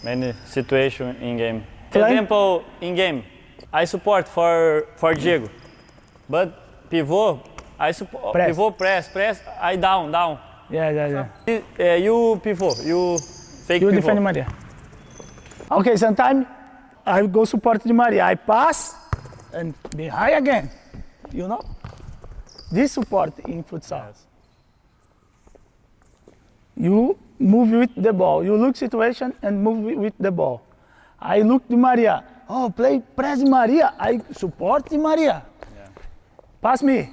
Many situation in game. For Flank. example, in game, I support for Diego, but pivot, I support Press. pivot press, I down. Yeah. You pivot, you fake You pivot. defend Maria. Okay, sometimes I go support Di Maria. I pass and behind again. You know? This support in futsal. Yes. You move with the ball. You look situation and move with the ball. I look Di Maria. Oh, press Di Maria. I support Di Maria. Yeah. Pass me.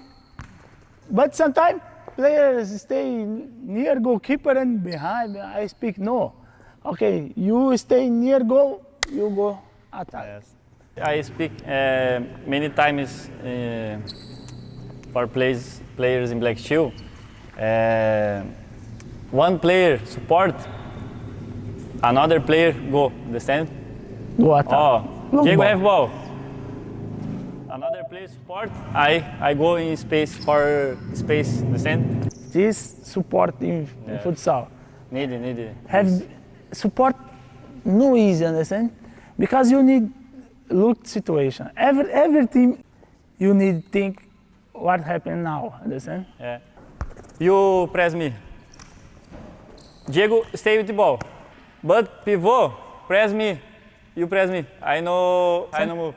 But sometimes players stay near goalkeeper and behind. I speak no. Okay, you stay near goal, you go attack. Yes. I speak many times for players in Black Steel. One player support, another player go. Understand? Go attack. Oh, Long Diego ball. have ball. Another player support, I go in space for space. Understand? This support in futsal. Need. Have support no easy, understand? Because you need look situation. Every team you need think what happened now, understand? Yeah. You press me. Diego stay with the ball. But pivot, press me. You press me. I know move.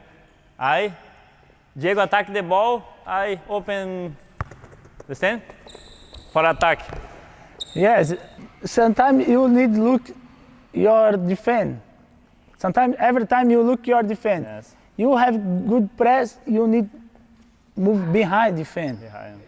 Diego attack the ball, I open, understand? For attack. Yes. Sometimes you need look your defense. Sometimes every time you look your defense. Yes. You have good press, you need move behind defense. Behind.